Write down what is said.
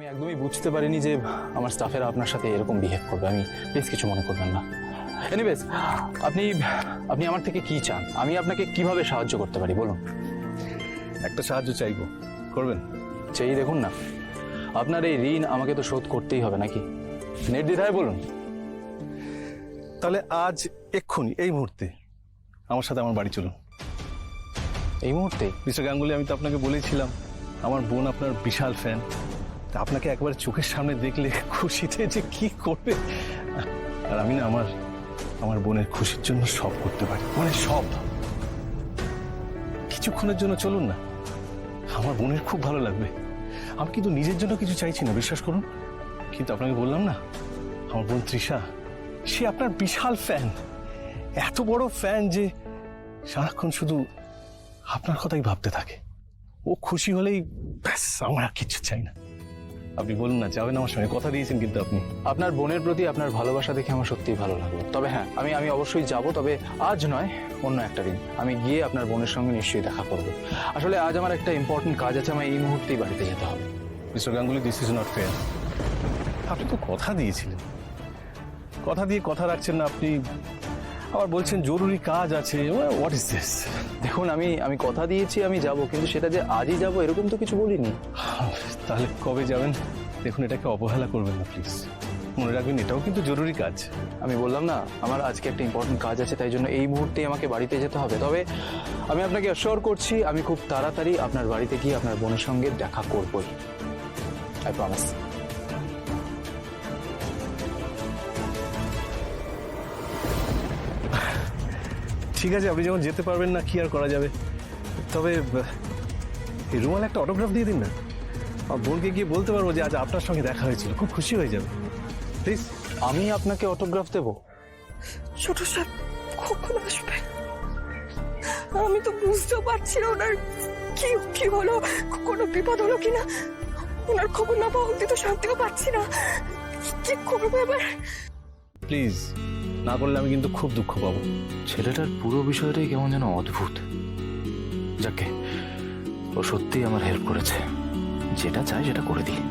আমি একদমই বুঝতে পারিনি যে আমার স্টাফেরা আপনার সাথে এরকম বিহেভ করবে। আমি প্লিজ কিছু মনে করবেন না। এনিওয়েজ, আপনি আপনি আমার থেকে কি চান? আমি আপনাকে কিভাবে সাহায্য করতে পারি বলুন। একটা সাহায্য চাইবো, করবেন? চেয়ে দেখুন না, আপনার এই ঋণ আমাকে তো শোধ করতেই হবে নাকি? নির্দ্বিধায় বলুন। তাহলে আজ এক্ষুনি এই মুহূর্তে আমার সাথে আমার বাড়ি চলুন। এই মুহূর্তে? মিস্টার গাঙ্গুলি, আমি তো আপনাকে বলেছিলাম আমার বোন আপনার বিশাল ফ্যান। তা আপনাকে একবার চোখের সামনে দেখলে খুশিতে যে কি করবে। আর আমি না আমার বোনের খুশির জন্য সব করতে পারি, মানে সব। কিছুক্ষণের জন্য চলুন না, আমার বোনের খুব ভালো লাগবে। আমি কিন্তু নিজের জন্য কিছু চাইছি না, বিশ্বাস করুন। কিন্তু আপনাকে বললাম না, আমার বোন তৃষা, সে আপনার বিশাল ফ্যান। এত বড় ফ্যান যে সারাক্ষণ শুধু আপনার কথাই ভাবতে থাকে। ও খুশি হলেই ব্যাস, আমার আর কিছু চাই না। আপনি বলুন না, যাবেন আমার সঙ্গে? কথা দিয়েছেন কিন্তু আপনি। আপনার বোনের প্রতি আপনার ভালোবাসা দেখে আমার সত্যিই ভালো লাগলো। তবে হ্যাঁ, আমি অবশ্যই যাব, তবে আজ নয়, অন্য একটা দিন আমি গিয়ে আপনার বোনের সঙ্গে নিশ্চয়ই দেখা করব। আসলে আজ আমার একটা ইম্পর্টেন্ট কাজ আছে, আমার এই মুহূর্তেই বাড়িতে যেতে হবে। Mister Ganguly, this is not fair. আপনি তো কথা দিয়েছিলেন, কথা দিয়ে কথা রাখছেন না। আপনি আবার বলছেন জরুরি কাজ আছে। What is this? দেখুন, আমি কথা দিয়েছি আমি যাব, কিন্তু সেটা যে আজই যাব এরকম তো কিছু বলিনি। তাহলে কবে যাবেন? দেখুন, এটাকে অবহেলা করবেন না প্লিজ। মনে রাখবেন, এটাও কিন্তু জরুরি কাজ। আমি বললাম না, আমার আজকে একটা ইম্পর্টেন্ট কাজ আছে, তাই জন্য এই মুহূর্তেই আমাকে বাড়িতে যেতে হবে। তবে আমি আপনাকে অ্যাসিওর করছি, আমি খুব তাড়াতাড়ি আপনার বাড়িতে গিয়ে আপনার বোনের সঙ্গে দেখা করবই। I promise. ঠিক আছে, আপনি যখন যেতে পারবেন না, কি আর করা যাবে। তবে এই রুমাল একটা অটোগ্রাফ দিয়ে দিন না। আমার বোনকে গিয়ে বলতে পারবো যে আজ আপনার সঙ্গে দেখা হয়েছিল, খুব খুশি হয়ে যাবে। প্লিজ। আমি আপনাকে অটোগ্রাফ দেব? ছোট সাহেব কখন আসবে? আমি তো বুঝতেও পারছি না ওনার কি কি হলো, কোনো বিপদ হলো কিনা। ওনার খবর না পাওয়া অব্দি তো শান্তিও পাচ্ছি না। কি করবো এবার? প্লিজ, না করলে আমি কিন্তু খুব দুঃখ পাবো। ছেলেটার পুরো বিষয়টাই কেমন যেন অদ্ভুত। যাকে, ও সত্যিই আমার হেল্প করেছে, যেটা চাই সেটা করে দিই।